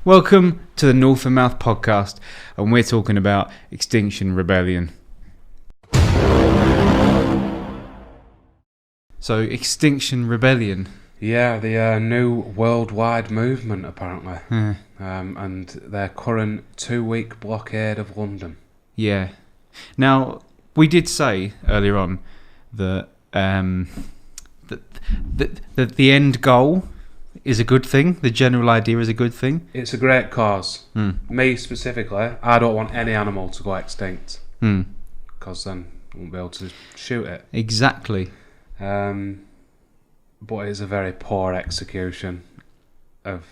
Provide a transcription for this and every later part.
Welcome to the North and Mouth podcast, and we're talking about Extinction Rebellion. So, Extinction Rebellion. Yeah, the new worldwide movement, apparently. Yeah. And their current 2-week blockade of London. Yeah. Now, we did say earlier on that the end goal is a good thing. The general idea is a good thing. It's a great cause. Me specifically, I don't want any animal to go extinct. Because then I won't be able to shoot it. Exactly. But it's a very poor execution of...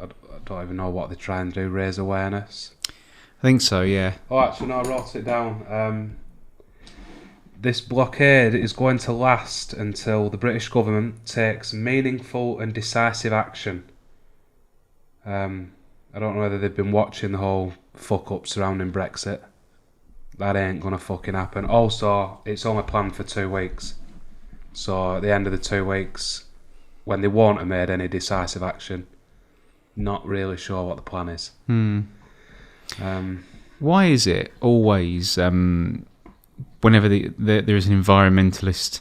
I don't even know what they try and do, raise awareness. I think so, yeah. Oh, actually, no, I wrote it down. This blockade is going to last until the British government takes meaningful and decisive action. I don't know whether they've been watching the whole fuck-up surrounding Brexit. That ain't going to fucking happen. Also, it's only planned for 2 weeks. So, at the end of the 2 weeks, when they won't have made any decisive action, not really sure what the plan is. Why is it always... whenever there is an environmentalist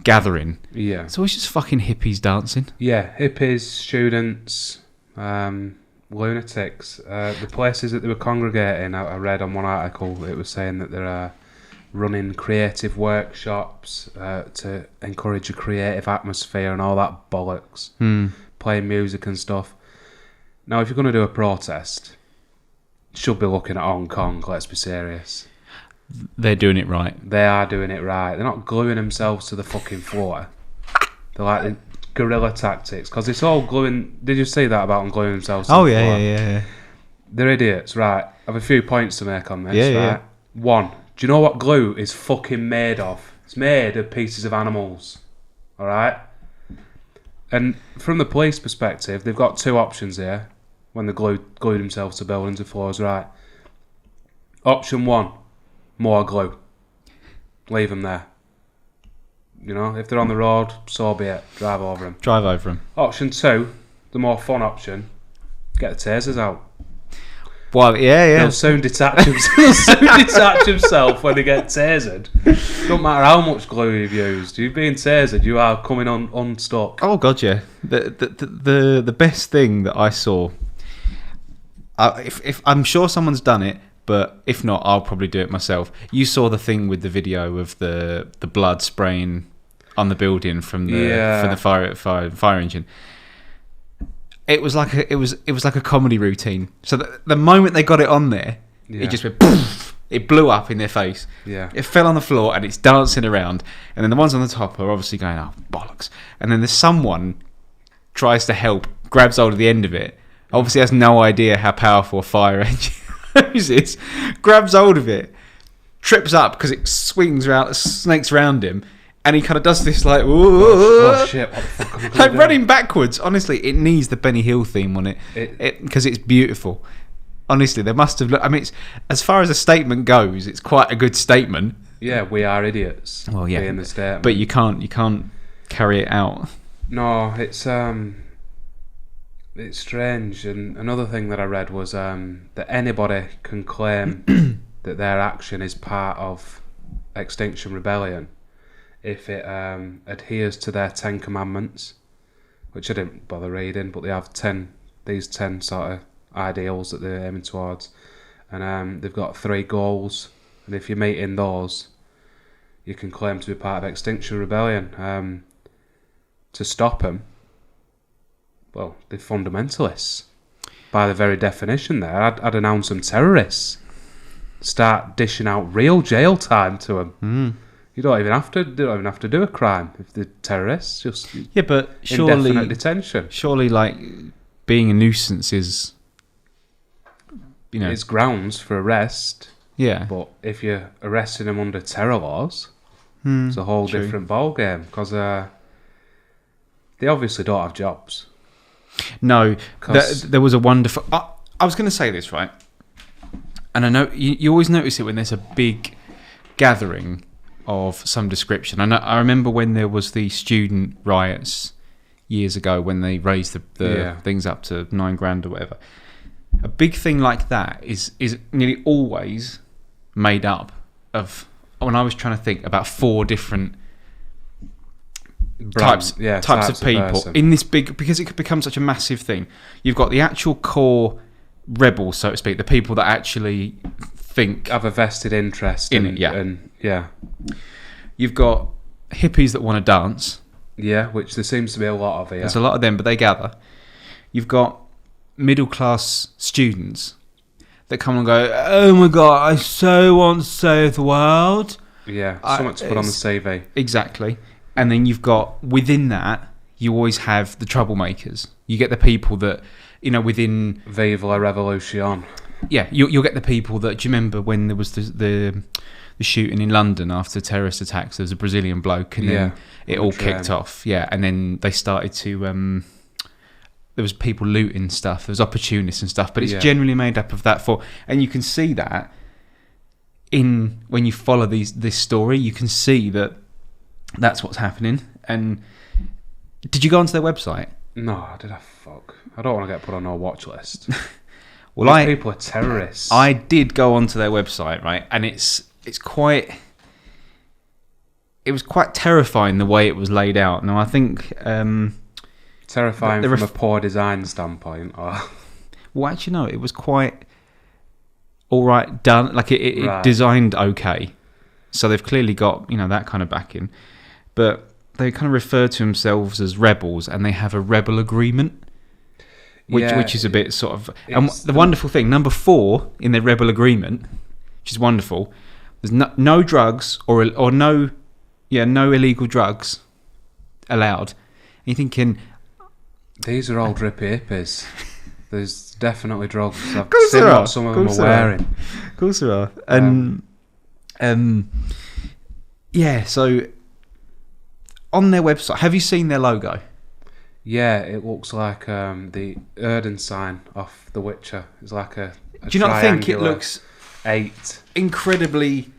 gathering, it's always just fucking hippies dancing. Yeah, hippies, students, lunatics. The places that they were congregating, I read on one article, it was saying that they're running creative workshops to encourage a creative atmosphere and all that bollocks. Playing music and stuff. Now, if you're going to do a protest, you should be looking at Hong Kong, let's be serious. They're doing it right. They are doing it right. They're not gluing themselves to the fucking floor. They're like the guerrilla tactics. Because it's all gluing... Did you see that about them gluing themselves to the floor? Yeah. They're idiots, right. I have a few points to make on this, right? Yeah. One, do you know what glue is fucking made of? It's made of pieces of animals. Alright? And from the police perspective, they've got two options here when they glue themselves to buildings and floors, right? Option one, more glue. Leave them there. You know, if they're on the road, so be it. Drive over them. Option two, the more fun option, get the tasers out. Well, yeah. They'll soon detach himself when they get tasered. Don't matter how much glue you've used. You're being tasered, you are coming unstuck. Oh god, yeah. The best thing that I saw, if I'm sure someone's done it, but if not, I'll probably do it myself. You saw the thing with the video of the blood spraying on the building from the fire engine. It was like a comedy routine. So the moment they got it on there, it just went poof, it blew up in their face. Yeah. It fell on the floor and it's dancing around. And then the ones on the top are obviously going, oh, bollocks. And then there's someone tries to help, grabs hold of the end of it, obviously has no idea how powerful a fire engine is, grabs hold of it, trips up because it swings around, snakes around him. And he kind of does this like, oh shit! What the fuck am I like do? running backwards. Honestly, it needs the Benny Hill theme on it because it's beautiful. Honestly, they must have. I mean, it's, as far as a statement goes, it's quite a good statement. Yeah, we are idiots. Well, yeah, being the statement. But you can't carry it out. No, it's strange. And another thing that I read was that anybody can claim that their action is part of Extinction Rebellion if it adheres to their 10 commandments, which I didn't bother reading, but they have these 10 sort of ideals that they're aiming towards, and they've got 3 goals, and if you meet in those, you can claim to be part of Extinction Rebellion. To stop them, well, they're fundamentalists. By the very definition there, I'd announce them terrorists. Start dishing out real jail time to them. They don't even have to do a crime if they're terrorists. Just but surely indefinite detention. Surely, like, being a nuisance is, it's grounds for arrest. Yeah. But if you're arresting them under terror laws, it's a whole different ball game because they obviously don't have jobs. No, there was a wonderful. I was going to say this, right, and I know you always notice it when there's a big gathering of some description. I remember when there was the student riots years ago when they raised the things up to $9,000 or whatever. a big thing like that is nearly always made up of, when I was trying to think, about 4 different types of people in this big, because it could become such a massive thing. You've got the actual core rebels, so to speak, the people that actually have a vested interest in it. And you've got hippies that want to dance. Yeah, which there seems to be a lot of here. There's a lot of them, but they gather. You've got middle class students that come and go, oh my god, I so want to save the world. Yeah, so much to put on the CV. Exactly. And then you've got, within that, you always have the troublemakers. You get the people that, within... Vive la Revolution. Yeah, you'll get the people that... Do you remember when there was the shooting in London after terrorist attacks? There was a Brazilian bloke, and then it all kicked off. Yeah, and then they started to... there was people looting stuff. There was opportunists and stuff. But it's generally made up of that and you can see that when you follow this story, you can see that that's what's happening. And did you go onto their website? No, did I? Fuck. I don't want to get put on no watch list. Well, These people are terrorists. I did go onto their website, right? And it was quite terrifying the way it was laid out. Now, I think... terrifying from a poor design standpoint. Or... Well, actually, no, it was quite all right done. Like, it designed okay. So they've clearly got, that kind of backing. But they kind of refer to themselves as rebels, and they have a rebel agreement, which is a bit sort of... And the wonderful thing, number 4 in their rebel agreement, which is wonderful, there's no drugs or no illegal drugs allowed. And you're thinking... These are all drippy hippies. There's definitely drugs. I've seen what some of them are wearing. Of course there are. So on their website, have you seen their logo? Yeah, it looks like the Erden sign off The Witcher. It's like a Do you not think it looks 8 incredibly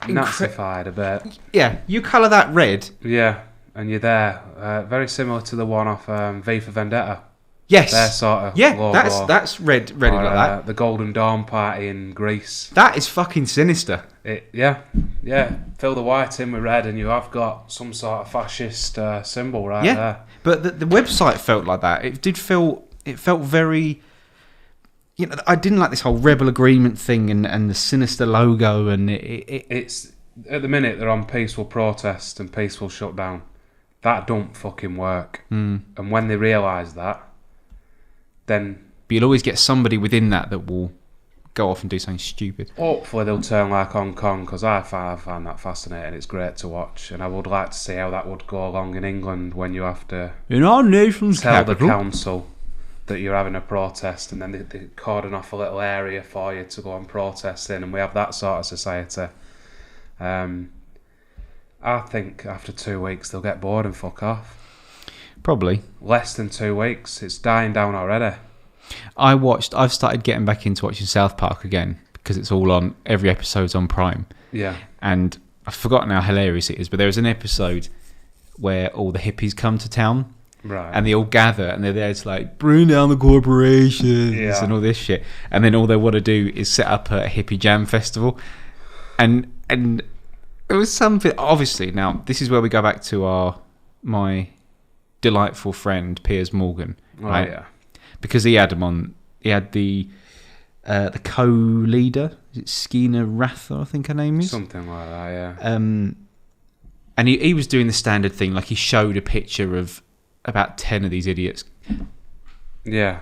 Nazified a bit? Yeah, you colour that red. Yeah, and you're there. Very similar to the one off V for Vendetta. Yes. Their sort of logo. that's red like that. The Golden Dawn party in Greece. That is fucking sinister. Yeah. Fill the white in with red, and you have got some sort of fascist symbol there. But the website felt like that. It felt very... I didn't like this whole rebel agreement thing and the sinister logo, and it's... At the minute, they're on peaceful protest and peaceful shutdown. That don't fucking work. And when they realise that, then... But you'll always get somebody within that will go off and do something stupid. Hopefully they'll turn like Hong Kong, because I find that fascinating. It's great to watch, and I would like to see how that would go along in England when you have to... In our nation's capital... Tell the council that you're having a protest, and then they cordon off a little area for you to go and protest in, and we have that sort of society. I think after 2 weeks they'll get bored and fuck off. Probably. Less than 2 weeks. It's dying down already. I've started getting back into watching South Park again, because it's all on, every episode's on Prime. Yeah. And I've forgotten how hilarious it is, but there was an episode where all the hippies come to town. Right. And they all gather, and they're there to like bring down the corporations and all this shit. And then all they want to do is set up a hippie jam festival. And it was something, obviously. Now this is where we go back to my delightful friend Piers Morgan, right? Oh, yeah. Because he had him on. He had the co-leader. Is it Skeena Ratha, I think her name is? Something like that, yeah. And he was doing the standard thing, like he showed a picture of about 10 of these idiots. Yeah.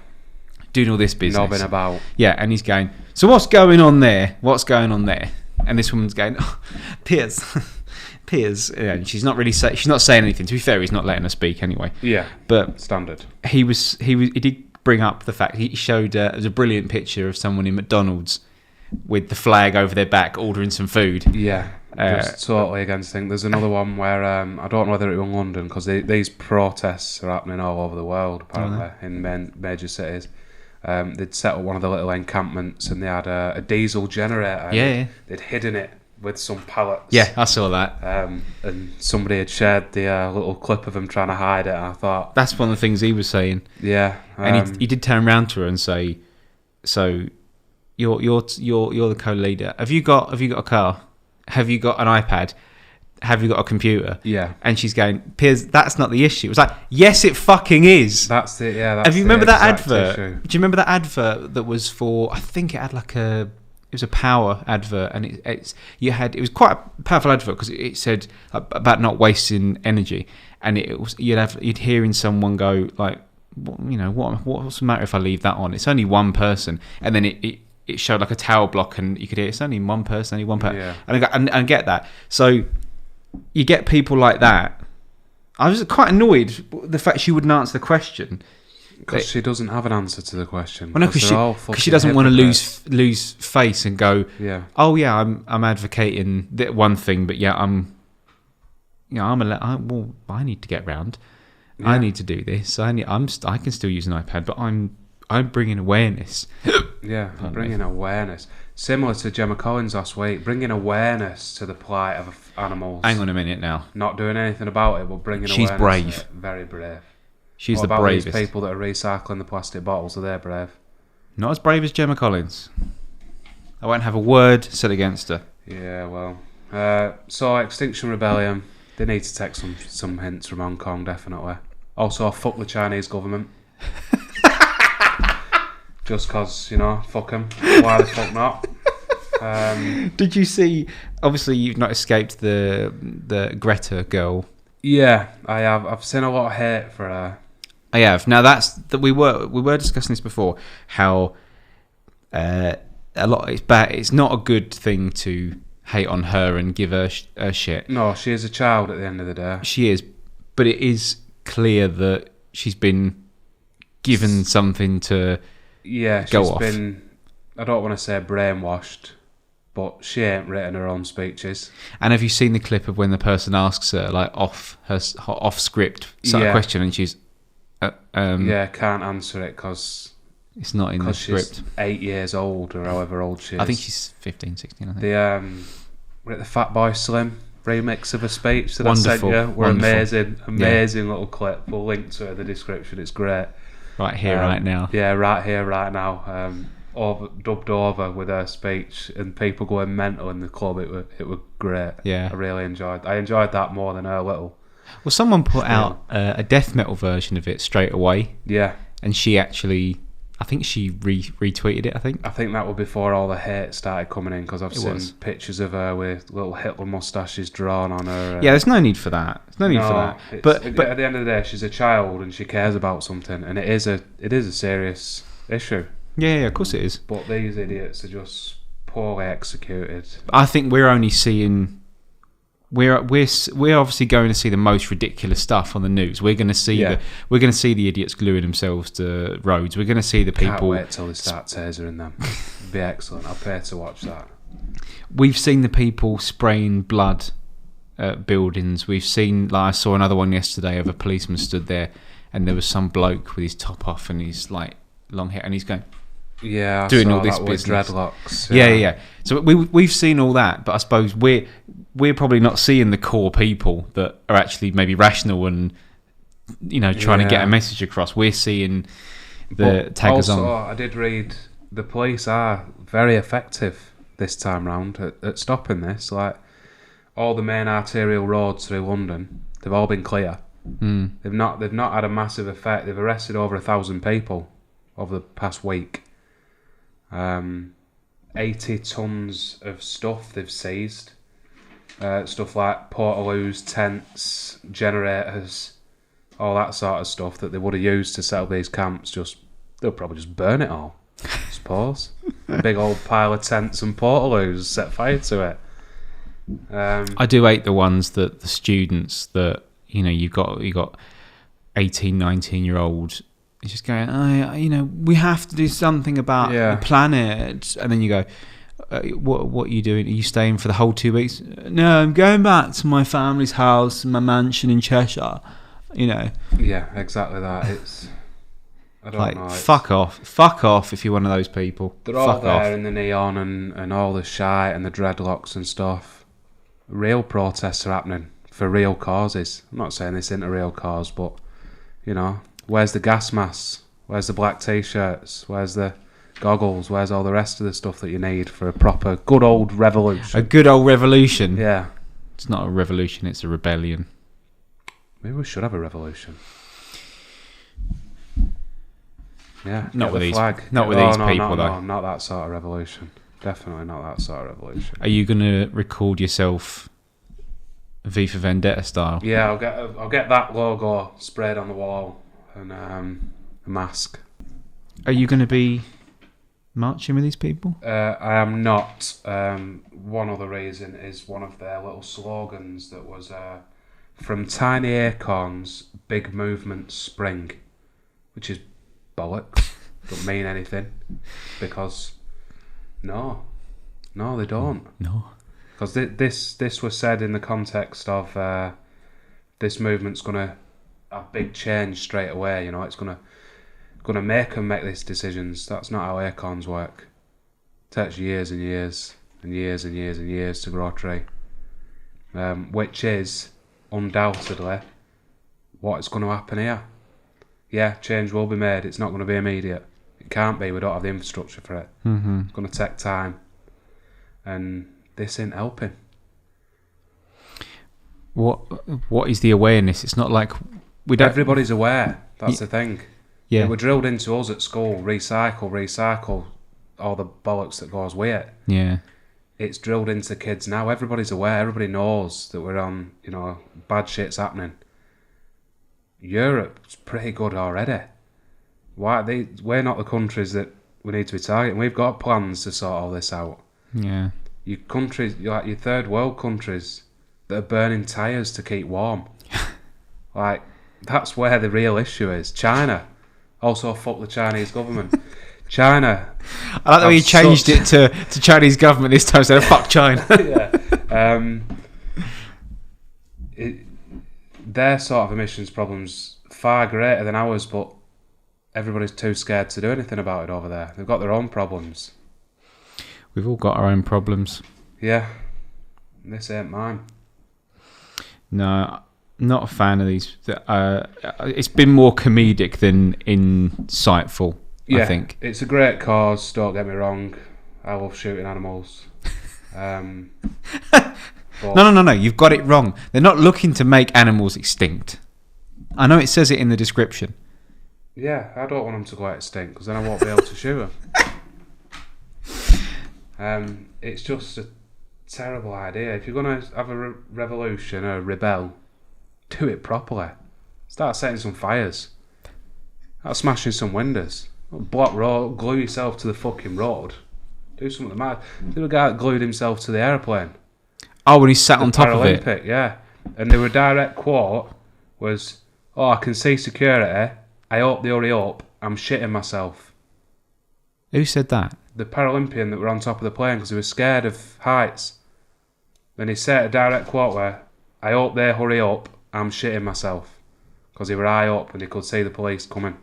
Doing all this business. Knobbing about. Yeah, and he's going, so what's going on there? What's going on there? And this woman's going, oh, Piers. Yeah, and she's not saying anything. To be fair, he's not letting her speak anyway. Yeah. But standard. He did bring up the fact he showed it was a brilliant picture of someone in McDonald's with the flag over their back ordering some food. Yeah. Just totally against things. There's another one where I don't know whether it was in London, because these protests are happening all over the world apparently in major cities. They'd set up one of the little encampments, and they had a diesel generator. Yeah. They'd hidden it with some pallets. Yeah, I saw that. And somebody had shared the little clip of him trying to hide it, and I thought... That's one of the things he was saying. Yeah. And he did turn around to her and say, So you're the co-leader. Have you got a car? Have you got an iPad? Have you got a computer? Yeah. And she's going, Piers, that's not the issue. It's like, yes, it fucking is. That's it. Yeah. That's Have you remember that advert? Issue. Do you remember that advert that was for? I think it had it was a power advert, and it was quite a powerful advert because it said about not wasting energy, and you'd hearing someone go like, what's the matter if I leave that on? It's only one person, and then it showed like a tower block, and you could hear it's only one person, Yeah. and I get that. So you get people like that. I was quite annoyed the fact she wouldn't answer the question. Because she doesn't have an answer to the question. Well, no, because she doesn't want to lose face and go, oh yeah, I'm advocating that one thing, but yeah, I need to get round. Yeah. I need to do this. I can still use an iPad, but I'm bringing awareness. Yeah, bringing awareness. Similar to Gemma Collins last week, bringing awareness to the plight of animals. Hang on a minute now. Not doing anything about it, but bringing awareness. She's brave. Very brave. She's what the about bravest. These people that are recycling the plastic bottles, are they brave? Not as brave as Gemma Collins. I won't have a word said against her. Yeah, well. So, Extinction Rebellion, they need to take some hints from Hong Kong, definitely. Also, fuck the Chinese government. Just because, fuck them. Why the fuck not? Did you see, obviously you've not escaped the Greta girl. Yeah, I have. I've seen a lot of hate for her. I have. Now we were discussing this before, how a lot it's bad. It's not a good thing to hate on her and give her shit. No, she is a child at the end of the day. She is, but it is clear that she's been given something to go off. She's been, I don't want to say brainwashed, but she ain't written her own speeches. And have you seen the clip of when the person asks her like off script a question, and she's can't answer it because it's not in the script. She's 8 years old or however old she is. I think she's 15, 16. I think. We're at the Fatboy Slim remix of a speech that wonderful, I sent you. We're wonderful. amazing little clip. We'll link to it in the description. It's great. Right here, right now. Yeah, right here, right now. Dubbed over with her speech and people going mental in the club. It was great. Yeah, I really enjoyed that more than her little. Well, someone put out a death metal version of it straight away. Yeah, and she actually, I think she retweeted it. I think that was before all the hate started coming in, because I've seen pictures of her with little Hitler mustaches drawn on her. Yeah, there's no need for that. But at the end of the day, she's a child and she cares about something, and it is a serious issue. Yeah, of course it is. But these idiots are just poorly executed. I think we're only seeing. We're obviously going to see the most ridiculous stuff on the news. We're going to see the idiots gluing themselves to roads. We're going to see the people. Can't wait till they start tasering them. It'd be excellent. I'll pay to watch that. We've seen the people spraying blood at buildings. We've seen, like I saw another one yesterday of a policeman stood there, and there was some bloke with his top off and his like long hair, and he's going. Yeah, doing all this business. Dreadlocks. Yeah. So we've seen all that, but I suppose we're probably not seeing the core people that are actually maybe rational and trying to get a message across. We're seeing the taggers on. Also, I did read the police are very effective this time round at stopping this. Like all the main arterial roads through London, they've all been clear. Mm. They've not had a massive effect. They've arrested over 1,000 people over the past week. 80 tons of stuff they've seized. Stuff like portaloos, tents, generators, all that sort of stuff that they would have used to set up these camps. They'll probably just burn it all, I suppose. A big old pile of tents and portaloos, set fire to it. I do hate the ones that the students that you've got 18, 19-year-olds. It's just going, we have to do something about the planet, and then you go, what are you doing? Are you staying for the whole 2 weeks? No, I'm going back to my family's house, my mansion in Cheshire. Yeah, exactly that. I don't know. Fuck off if you're one of those people. They're all there in the neon and all the shite and the dreadlocks and stuff. Real protests are happening for real causes. I'm not saying this isn't a real cause, but where's the gas masks? Where's the black t-shirts? Where's the goggles? Where's all the rest of the stuff that you need for a proper good old revolution? A good old revolution. Yeah. It's not a revolution, it's a rebellion. Maybe we should have a revolution. Yeah. Not with these flag. not with these people no, though. Not that sort of revolution. Definitely not that sort of revolution. Are you gonna record yourself V for Vendetta style? Yeah, I'll get that logo sprayed on the wall and a mask. Are you gonna be marching with these people? I am not. One other reason is one of their little slogans that was from tiny acorns, big movement spring, which is bollocks. Don't mean anything because no, they don't. No. Because this was said in the context of this movement's gonna have big change straight away. You know, it's gonna make them make these decisions. That's not how acorns work. It takes years and years and years and years and years to grow a tree, which is undoubtedly what's going to happen here. Yeah, change will be made. It's not going to be immediate. It can't be. We don't have the infrastructure for it. Mm-hmm. It's going to take time, and this ain't helping. What is the awareness? It's not like we don't. Everybody's aware. That's the thing. Yeah. It were drilled into us at school. Recycle all the bollocks that goes with it. Yeah. It's drilled into kids now. Everybody's aware. Everybody knows that we're on. You know, bad shit's happening. Europe's pretty good already. We're not the countries that we need to be targeting. We've got plans to sort all this out. Yeah. Your countries, like your third world countries, that are burning tyres to keep warm. Like, that's where the real issue is. China. Also, fuck the Chinese government. China. I like the way you changed it to Chinese government this time, so fuck China. Yeah. Their sort of emissions problems far greater than ours, but everybody's too scared to do anything about it over there. They've got their own problems. We've all got our own problems. Yeah. This ain't mine. No, not a fan of these. It's been more comedic than insightful, I think. It's a great cause, don't get me wrong. I love shooting animals. No. You've got it wrong. They're not looking to make animals extinct. I know it says it in the description. Yeah, I don't want them to go extinct because then I won't be able to shoot them. It's just a terrible idea. If you're going to have a revolution or rebel, do it properly. Start setting some fires. Start smashing some windows. Block road, glue yourself to the fucking road. Do something mad. Do a guy that glued himself to the aeroplane. Oh, when he sat on top of it. Yeah. And there were direct quote was, "Oh, I can see security. I hope they hurry up. I'm shitting myself." Who said that? The Paralympian that were on top of the plane because he was scared of heights. Then he said a direct quote where, "I hope they hurry up. I'm shitting myself." Because he were high up and he could see the police coming.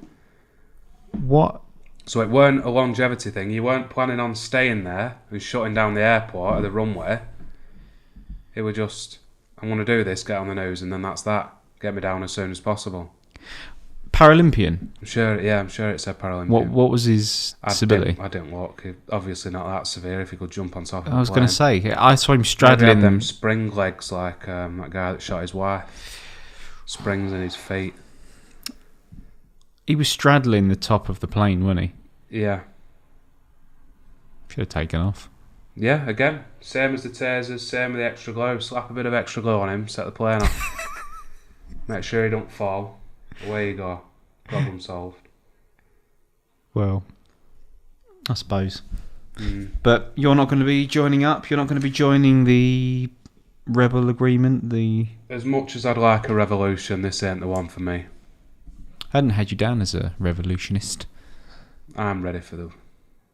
What? So it weren't a longevity thing. You weren't planning on staying there and shutting down the airport or the runway. It was just, I'm going to do this, get on the news, and then that's that. Get me down as soon as possible. Paralympian? I'm sure it said Paralympian. What was his disability? I didn't look. Obviously not that severe if he could jump on top of I was going to say, I saw him straddling... Maybe had them spring legs like that guy that shot his wife. Springs in his feet. He was straddling the top of the plane, wasn't he? Yeah. Should have taken off. Yeah, again, same as the tasers, same with the extra glue. Slap a bit of extra glue on him, set the plane off. Make sure he don't fall. Away you go. Problem solved. Well, I suppose. But you're not going to be joining up? You're not going to be joining the rebel agreement? As much as I'd like a revolution, this ain't the one for me. I hadn't had you down as a revolutionist. I'm ready for the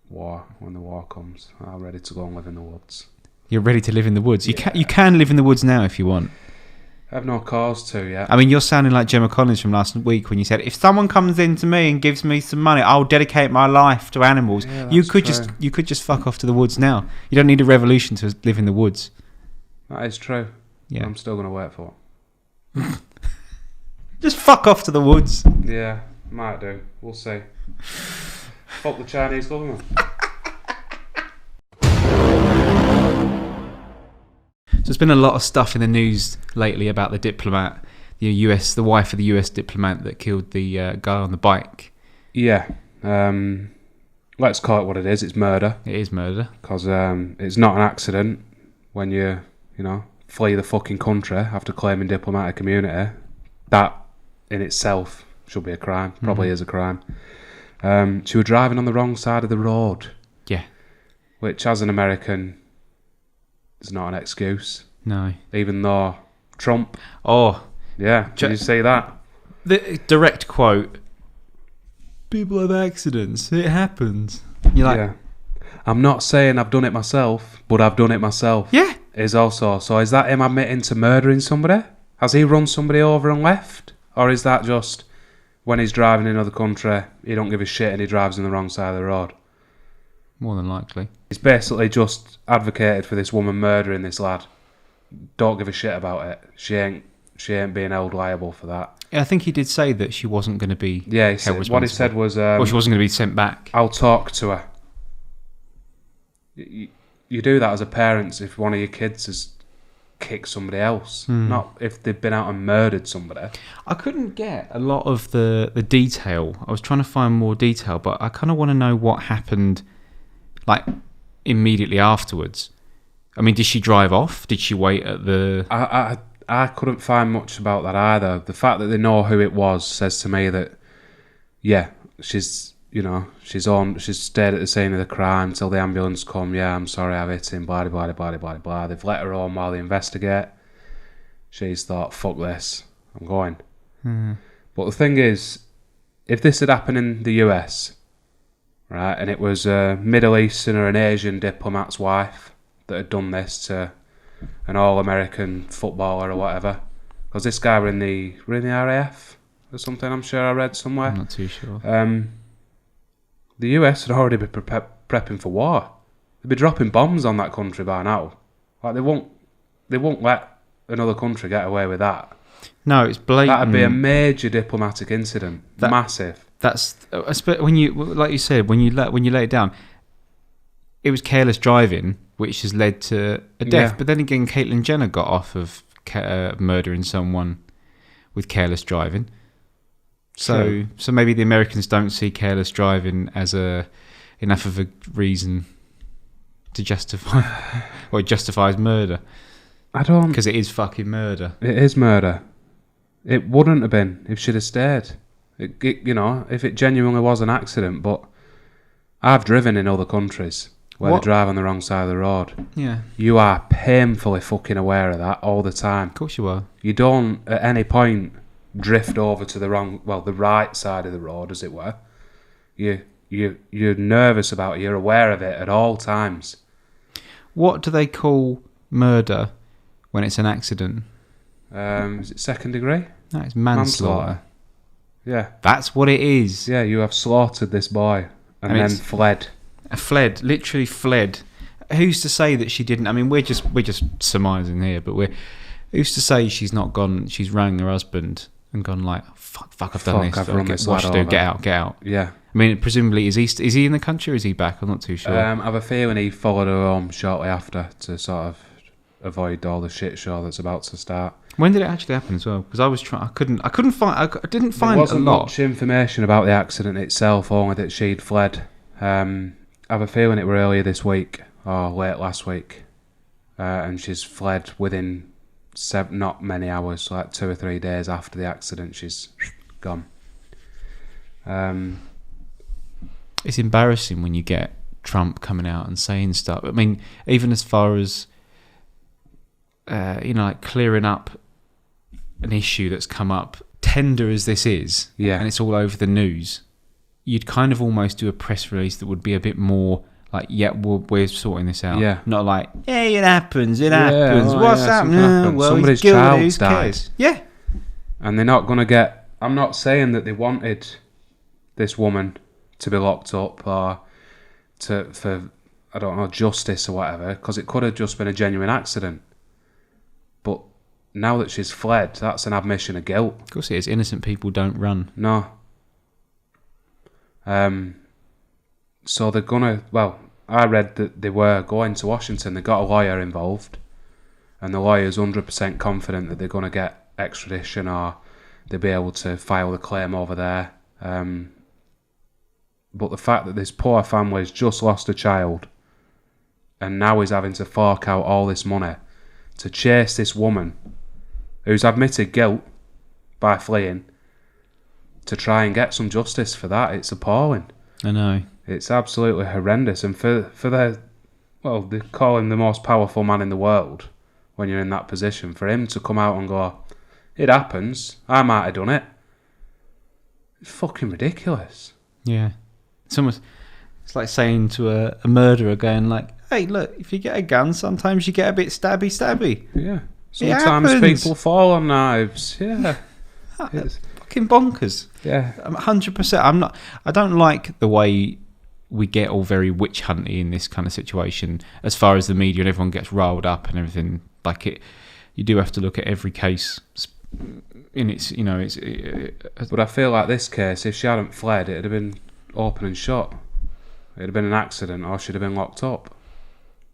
war. When the war comes, I'm ready to go and live in the woods. You're ready to live in the woods? You can live in the woods now if you want. I have no cause to yet. I mean, you're sounding like Gemma Collins from last week when you said, if someone comes in to me and gives me some money, I'll dedicate my life to animals. Yeah, you could just fuck off to the woods now. You don't need a revolution to live in the woods. That is true. Yeah. I'm still going to wait for it. Just fuck off to the woods. Yeah, might do. We'll see. Fuck the Chinese government. So there's been a lot of stuff in the news lately about the diplomat, the wife of the US diplomat that killed the guy on the bike. Yeah. Let's call it what it is. It's murder. It is murder. Because it's not an accident when you flee the fucking country after claiming diplomatic immunity. That in itself should be a crime. Probably is a crime. She was driving on the wrong side of the road. Yeah. Which, as an American, is not an excuse. No. Even though Trump... Oh. Yeah, did you see that? The direct quote, people have accidents, it happens. You're like... Yeah. I'm not saying I've done it myself, but I've done it myself. Yeah. Is also... So is that him admitting to murdering somebody? Has he run somebody over and left? Or is that just when he's driving in another country, he don't give a shit and he drives on the wrong side of the road? More than likely. He's basically just advocated for this woman murdering this lad. Don't give a shit about it. She ain't being held liable for that. Yeah, I think he did say that she wasn't going to be held responsible. What he said was... well, she wasn't going to be sent back. I'll talk to her. You do that as a parent if one of your kids has kicked somebody else. Not if they've been out and murdered somebody. I couldn't get a lot of the detail. I was trying to find more detail, but I kind of want to know what happened like immediately afterwards. I mean, did she drive off? Did she wait at the... I couldn't find much about that either. The fact that they know who it was says to me that, yeah, she's stayed at the scene of the crime till the ambulance come. Yeah, I'm sorry, I've hit him, blah, blah, blah, blah, blah, blah. They've let her home while they investigate. She's thought, fuck this, I'm going. But the thing is, if this had happened in the US, right, and it was a Middle Eastern or an Asian diplomat's wife that had done this to an all-American footballer or whatever, because this guy were in the RAF or something, I'm sure I read somewhere. I'm not too sure. The US would already be prepping for war. They'd be dropping bombs on that country by now. Like they won't let another country get away with that. No, it's blatant. That'd be a major diplomatic incident. Massive. That's when you, like you said, when you lay it down, it was careless driving, which has led to a death. Yeah. But then again, Caitlyn Jenner got off of murdering someone with careless driving. So maybe the Americans don't see careless driving as enough of a reason to justify, or it justifies murder. I don't... Because it is fucking murder. It is murder. It wouldn't have been if she'd have stayed. If it genuinely was an accident. But I've driven in other countries where they drive on the wrong side of the road. Yeah. You are painfully fucking aware of that all the time. Of course you are. You don't at any point drift over to the right side of the road, as it were. You're nervous about it. You're aware of it at all times. What do they call murder when it's an accident? Is it second degree? No, it's manslaughter. Yeah. That's what it is. Yeah, you have slaughtered this boy and then fled. Literally fled. Who's to say that she didn't? I mean, we're just surmising here, but who's to say she's not gone? She's rang her husband and gone like, fuck, I've done this. I've run this what should I do? Get out. Yeah. I mean, presumably, is he in the country or is he back? I'm not too sure. I have a feeling he followed her home shortly after to sort of avoid all the shit show that's about to start. When did it actually happen as well? Because I was trying, I didn't find a lot. There wasn't much information about the accident itself, only that she'd fled. I have a feeling it were earlier this week or late last week, and she's fled within not many hours, like 2 or 3 days after the accident. She's gone. It's embarrassing when you get Trump coming out and saying stuff. I mean, even as far as like clearing up an issue that's come up, tender as this is, and it's all over the news, you'd kind of almost do a press release that would be a bit more like, we're sorting this out. Yeah. Not like, hey, it happens. What's happening? Well, somebody's child died. Yeah. And they're not going to get... I'm not saying that they wanted this woman to be locked up or for, I don't know, justice or whatever, because it could have just been a genuine accident. But now that she's fled, that's an admission of guilt. Of course it is. Innocent people don't run. No. So they're gonna. Well, I read that they were going to Washington. They got a lawyer involved, and the lawyer's 100% confident that they're gonna get extradition, or they'll be able to file the claim over there. But the fact that this poor family's just lost a child, and now is having to fork out all this money to chase this woman who's admitted guilt by fleeing, to try and get some justice for that, it's appalling. I know. It's absolutely horrendous. And for they call him the most powerful man in the world when you're in that position. For him to come out and go, it happens, I might have done it. It's fucking ridiculous. Yeah. It's like saying to a murderer, going like, hey, look, if you get a gun, sometimes you get a bit stabby. Yeah. Sometimes people fall on knives. Yeah. It's fucking bonkers. Yeah. 100%. I don't like the way we get all very witch hunty in this kind of situation, as far as the media and everyone gets riled up and everything. Like it, you do have to look at every case in its, But I feel like this case, if she hadn't fled, it'd have been open and shut. It'd have been an accident, or she'd have been locked up.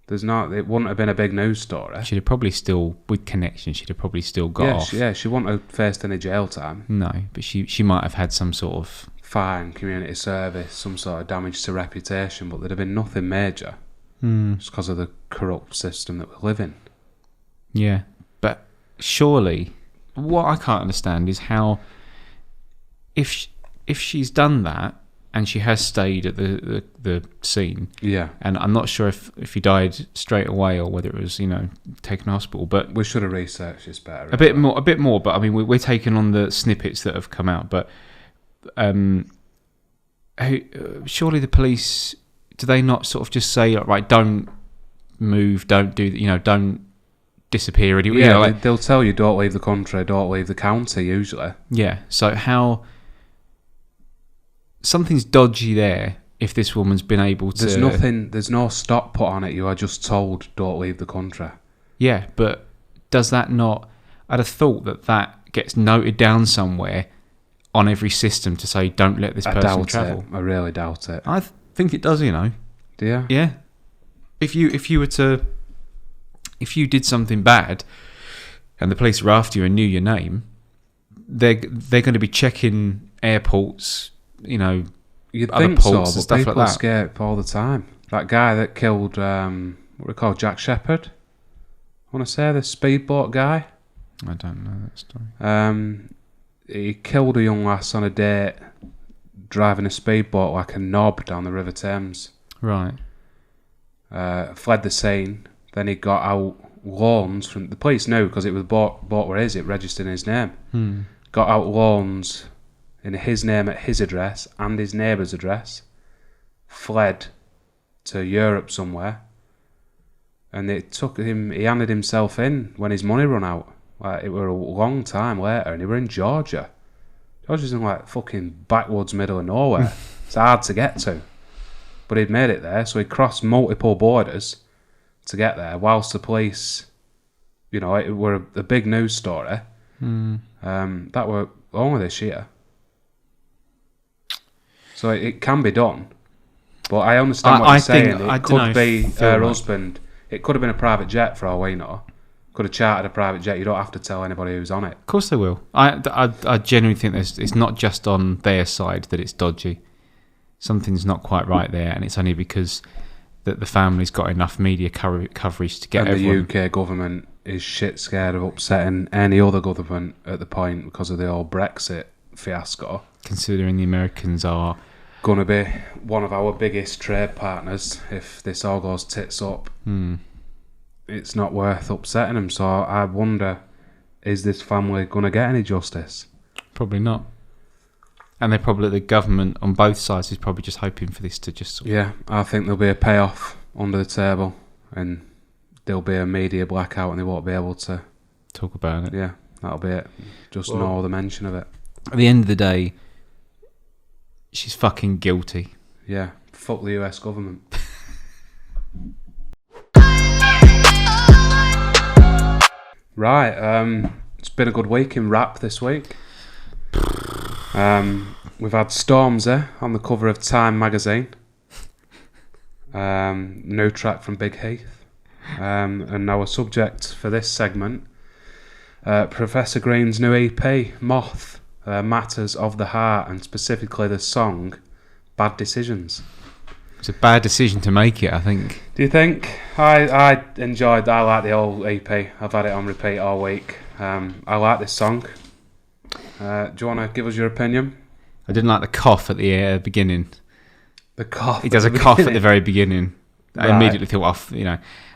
It wouldn't have been a big news story. She'd have probably still, with connections, she'd have probably still got off. She wouldn't have faced any jail time. No, but she might have had some sort of fine, community service, some sort of damage to reputation, but there'd have been nothing major. Just because of the corrupt system that we live in. Yeah, but surely, what I can't understand is how, if she's done that, and she has stayed at the scene. Yeah. And I'm not sure if he died straight away or whether it was, taken to hospital. But we should have researched this better. A bit more. But I mean, we're taking on the snippets that have come out. But surely the police, do they not sort of just say, right, don't move, don't do, don't disappear anywhere? Yeah, they'll tell you, don't leave the country, don't leave the county, usually. Yeah. So how... Something's dodgy there if this woman's been able to... There's no stop put on it. You are just told, don't leave the country. Yeah, but does that not... I'd have thought that gets noted down somewhere on every system to say, don't let this person travel. I really doubt it. I think it does, Do you? Yeah. If you did something bad and the police were after you and knew your name, they're going to be checking airports... You'd other think so, ports and but stuff people like that. escape all the time. That guy that killed, what we call Jack Shepherd. I want to say the speedboat guy. I don't know that story. He killed a young lass on a date, driving a speedboat like a knob down the River Thames. Right. Fled the scene. Then he got out loans from the police knew because it was bought where is it registered in his name. Got out loans in his name at his address and his neighbour's address, fled to Europe somewhere, and he handed himself in when his money run out. Like, it were a long time later, and he were in Georgia. Georgia's in like fucking backwoods middle of nowhere. It's hard to get to. But he'd made it there, so he crossed multiple borders to get there, whilst the police, it were a big news story. That were only this year. So it can be done, but I understand what you're saying. It could be her husband. It could have been a private jet for all we know. Could have chartered a private jet. You don't have to tell anybody who's on it. Of course they will. I genuinely think it's not just on their side that it's dodgy. Something's not quite right there, and it's only because that the family's got enough media coverage to get everyone. And the UK government is shit scared of upsetting any other government at the point because of the old Brexit fiasco. Considering the Americans are going to be one of our biggest trade partners if this all goes tits up. It's not worth upsetting them. So I wonder, is this family going to get any justice? Probably not. And the government on both sides is probably just hoping for this to just... Yeah, I think there'll be a payoff under the table and there'll be a media blackout and they won't be able to... talk about it. Yeah, that'll be it. Just no other mention of it. At the end of the day, she's fucking guilty. Yeah, fuck the US government. Right, it's been a good week in rap this week. We've had Stormzy on the cover of Time magazine. New track from Big Heath. And our subject for this segment, Professor Green's new EP, Moth, Matters of the Heart, and specifically the song Bad Decisions. It's a bad decision to make it, I think. Do you think? I like the old EP. I've had it on repeat all week. I like this song. Do you want to give us your opinion? I didn't like the cough at the beginning. The cough. He does a cough at the very beginning. I immediately thought,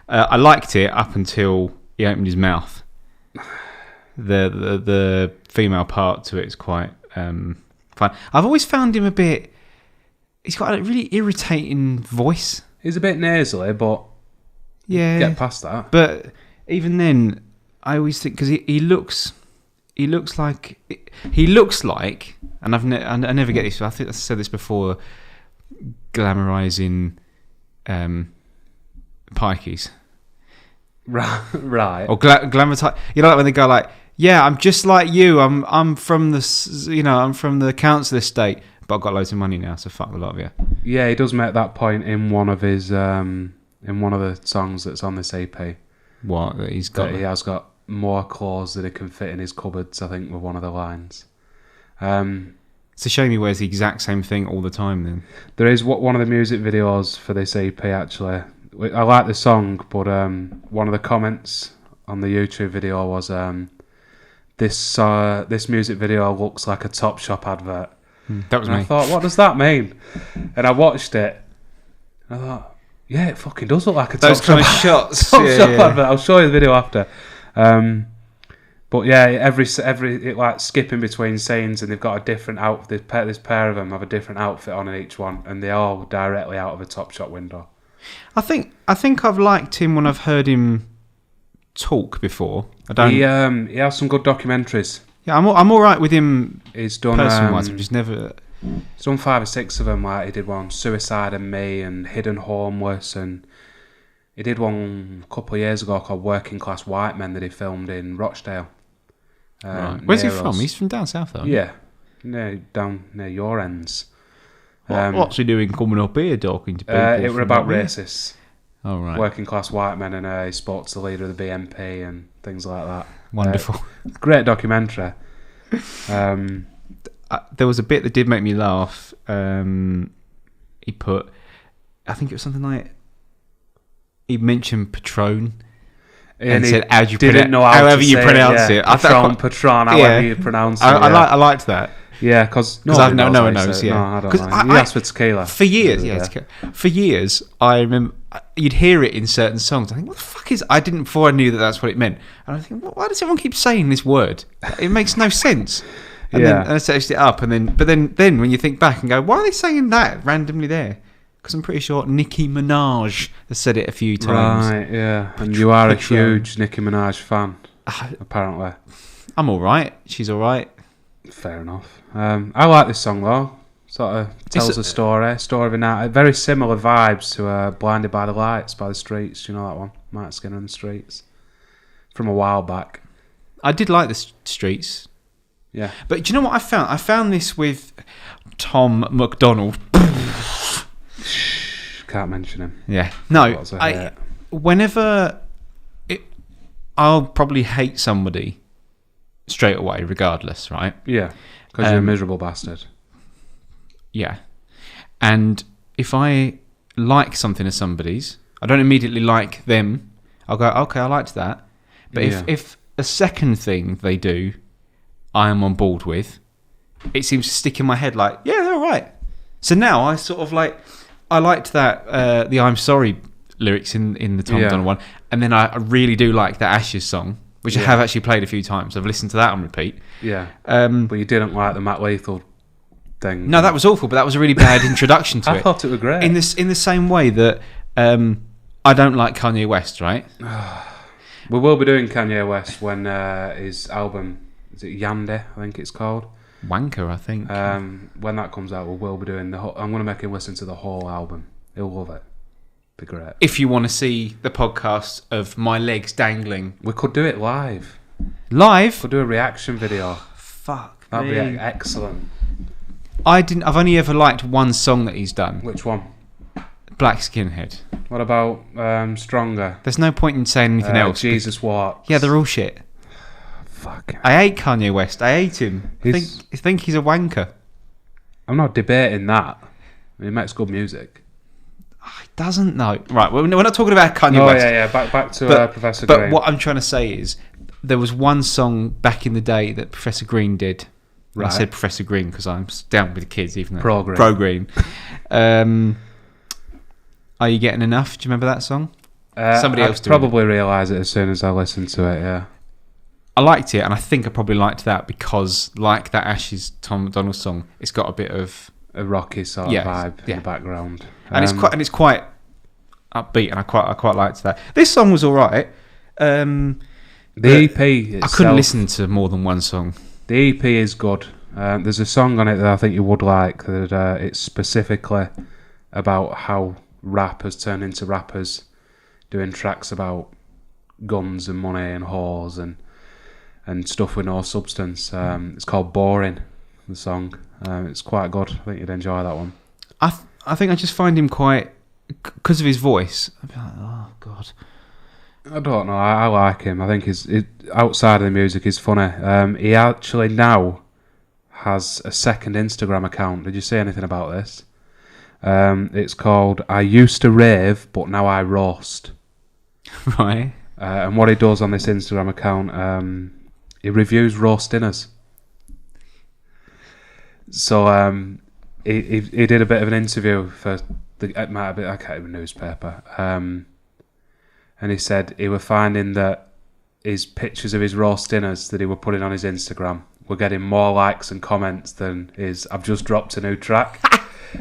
I liked it up until he opened his mouth. The female part to it is quite fun. I've always found him a bit. He's got a really irritating voice. He's a bit nasally, but get past that. But even then, I always think because he looks like, and I never get this. I think I said this before. Glamorizing pikeys, right, or glamorize. Like when they go like, "Yeah, I'm just like you. I'm from the I'm from the council estate, but I've got loads of money now, so fuck the lot of you." Yeah, he does make that point in one of his in one of the songs that's on this EP. What that he's got? That he has got more clothes than he can fit in his cupboards. I think with one of the lines. It's a shame he wears the exact same thing all the time. Then there is one of the music videos for this EP actually. I like the song, but one of the comments on the YouTube video was this music video looks like a Topshop advert. That was me. I thought, what does that mean? And I watched it. And I thought, yeah, it fucking does look like a those kind of shots. Topshop advert. I'll show you the video after. But yeah, every like skipping between scenes, and they've got a different outfit. This pair of them have a different outfit on in each one, and they all directly out of a Topshop window. I think I've liked him when I've heard him talk before. He has some good documentaries. Yeah, I'm all right with him. He's done person-wise, just never. He's done 5 or 6 of them. Like he did one, Suicide and Me, and Hidden Homeless, and he did one a couple of years ago called Working Class White Men that he filmed in Rochdale. Right. Where's he from? He's from down south, though. Yeah, down near your ends. What's he doing coming up here talking to people? It were about racists. Oh, right. Working class white men, and he spoke to the leader of the BNP and things like that. Wonderful. Great documentary. There was a bit that did make me laugh. He put, I think it was something like, he mentioned Patron. And said, "How'd you didn't know however you pronounce it." Patron, however you pronounce it. I liked that. Yeah, because no one knows. Yeah, no, I don't know. You asked for tequila for years. For years, I remember you'd hear it in certain songs. I think, what the fuck is? I didn't before I knew that's what it meant. And I think, why does everyone keep saying this word? It makes no sense. And then I searched it up, but then when you think back and go, why are they saying that randomly there? Because I'm pretty sure Nicki Minaj has said it a few times. Right, yeah. And you are a huge Nicki Minaj fan, apparently. I'm all right. She's all right. Fair enough. I like this song, though. Sort of tells a story of a night. Very similar vibes to Blinded by the Lights by the Streets. You know that one? Mike Skinner and the Streets. From a while back. I did like the Streets. Yeah. But do you know what I found? I found this with Tom McDonald. Can't mention him. Yeah. No, I'll probably hate somebody straight away, regardless, right? Yeah, because you're a miserable bastard. Yeah. And if I like something of somebody's, I don't immediately like them. I'll go, okay, I liked that. But if a second thing they do, I am on board with, it seems to stick in my head like, yeah, they're all right. So now I sort of like, I liked that, the I'm Sorry lyrics in the Tom McDonald one. And then I really do like that Ashes song, which I have actually played a few times. I've listened to that on repeat. Yeah. But you didn't like the Matt Lethal thing. No, that was awful, but that was a really bad introduction to it. I thought it was great. In the same way that I don't like Kanye West, right? We will be doing Kanye West when his album, is it Yandhi, I think it's called? Wanker, I think. When that comes out, we will be doing the whole... I'm going to make him listen to the whole album. He'll love it. Be great. If you want to see the podcast of my legs dangling. We could do it live. Live? Could do a reaction video. Fuck That'd me. be excellent. I've only ever liked one song that he's done. Which one? Black Skinhead. What about Stronger? There's no point in saying anything else. Jesus Walks. Yeah, they're all shit. Fuck. I hate Kanye West. I hate him. I think he's a wanker. I'm not debating that. He makes good music. He doesn't know. Right, we're not talking about Kanye West. Yeah. Back to Professor But Green. what I'm trying to say is, there was one song back in the day that Professor Green did. Right. I said Professor Green because I'm down with the kids, even though Pro Green. Are You Getting Enough? Do you remember that song? Somebody else did. Probably realise it as soon as I listened to it. Yeah. I liked it, and I think I probably liked that because, like that Ashes Tom McDonald song, it's got a bit of a rocky sort of vibe in the background, and it's quite upbeat, and I quite liked that. This song was all right. The EP itself, I couldn't listen to more than one song. The EP is good. There's a song on it that I think you would like. That it's specifically about how rap has turned into rappers doing tracks about guns and money and whores and stuff with no substance. It's called Boring, the song. It's quite good. I think you'd enjoy that one. I think I just find him quite, because of his voice, I'd be like, oh God. I don't know. I like him. I think his outside of the music, he's funny. He actually now has a second Instagram account. Did you see anything about this? It's called I Used to Rave, but Now I Roast. Right. And what he does on this Instagram account, he reviews roast dinners. So he did a bit of an interview for it might have been, I can't even newspaper. And he said he were finding that his pictures of his roast dinners that he were putting on his Instagram were getting more likes and comments than his I've just dropped a new track.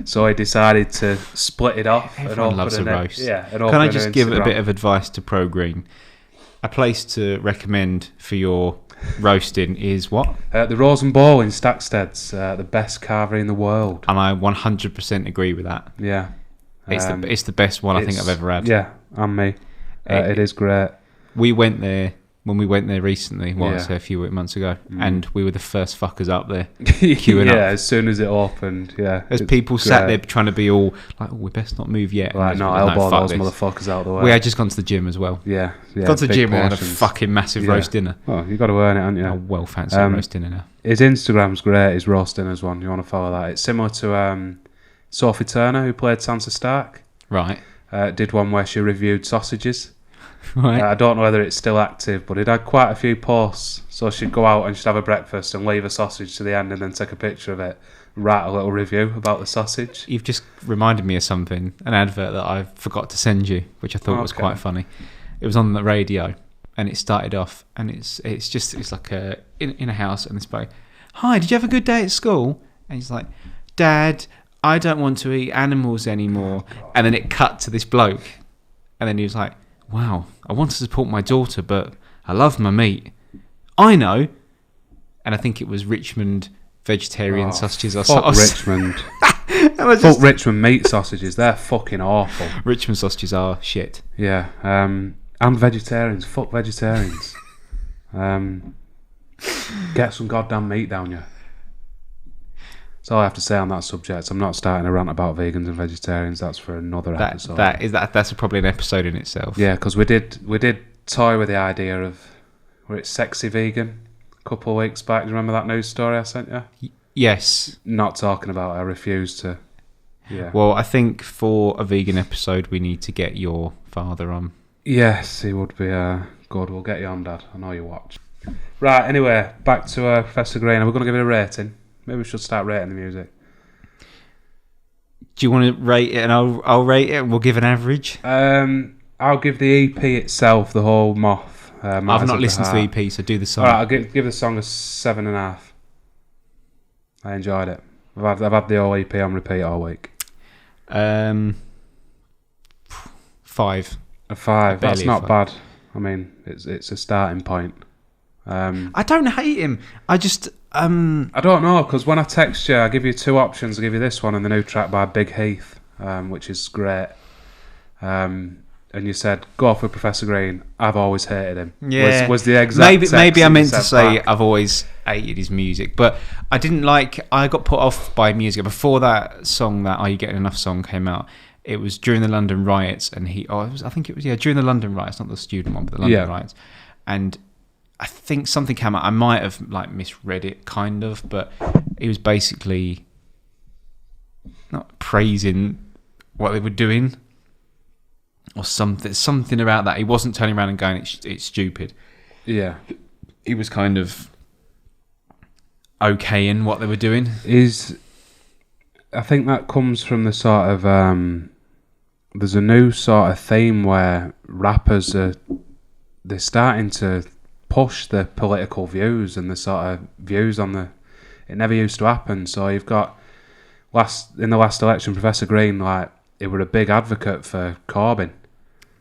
So he decided to split it off. Everyone loves a roast. Yeah. Can I just give a bit of advice to Pro Green? A place to recommend for your roasting is what? The Rose and Ball in Stackstead's the best carvery in the world. And I 100% agree with that. Yeah. It's the best one I think I've ever had. Yeah, and me. It is great. We went there when we went there recently, a few months ago, and we were the first fuckers up there queuing up. Yeah, as soon as it opened, as people sat there trying to be all like, we best not move yet. Like, no, elbow those motherfuckers out of the way. We had just gone to the gym as well. Yeah. Gone to the gym and had a fucking massive roast dinner. Well, you got to earn it, haven't you? I well fancy a roast dinner now. His Instagram's great, his roast dinners one. You want to follow that? It's similar to Sophie Turner, who played Sansa Stark. Right. Did one where she reviewed sausages. Right. I don't know whether it's still active, but it had quite a few posts. So she'd go out and she'd have a breakfast and leave a sausage to the end and then take a picture of it, write a little review about the sausage. You've just reminded me of something, an advert that I forgot to send you, which I thought was quite funny. It was on the radio, and it started off, and it's like in a house, and this bloke, hi, did you have a good day at school? And he's like, Dad, I don't want to eat animals anymore. And then it cut to this bloke, and then he was like, wow, I want to support my daughter, but I love my meat. I know. And I think it was Richmond vegetarian sausages or something. Richmond. Fuck Richmond meat sausages. They're fucking awful. Richmond sausages are shit. Yeah. And vegetarians. Fuck vegetarians. Get some goddamn meat down you. That's all I have to say on that subject. I'm not starting a rant about vegans and vegetarians. That's for another episode. That's probably an episode in itself. Yeah, because we did toy with the idea of where it's sexy vegan a couple of weeks back. Do you remember that news story I sent you? Yes. Not talking about it. I refuse to. Yeah. Well, I think for a vegan episode, we need to get your father on. Yes, he would be good. We'll get you on, Dad. I know you watch. Right. Anyway, back to Professor Green. We're going to give it a rating. Maybe we should start rating the music. Do you want to rate it, and I'll rate it, and we'll give an average? I'll give the EP itself, the whole Moth. I've not listened to the EP, so do the song. All right, I'll give the song a 7.5. I enjoyed it. I've had the whole EP on repeat all week. 5. A 5. That's not bad. I mean, it's a starting point. I don't hate him. I just I don't know, because when I text you, I give you two options. I give you this one and the new track by Big Heath, which is great. And you said, go for Professor Green. I've always hated him. Yeah. Was the exact maybe I meant to say I've always hated his music, but I didn't like. I got put off by music before that song, that Are You Getting Enough song came out. it was during the London riots, and I think it was during the London riots, not the student one, but the London riots, and I think something came out. I might have like misread it, kind of, but he was basically not praising what they were doing or something about that. He wasn't turning around and going, "It's stupid." Yeah, he was kind of okay in what they were doing. I think that comes from the sort of there's a new sort of theme where rappers they're starting to push the political views and the sort of views on the. It never used to happen. So you've got in the last election, Professor Green, like, he were a big advocate for Corbyn,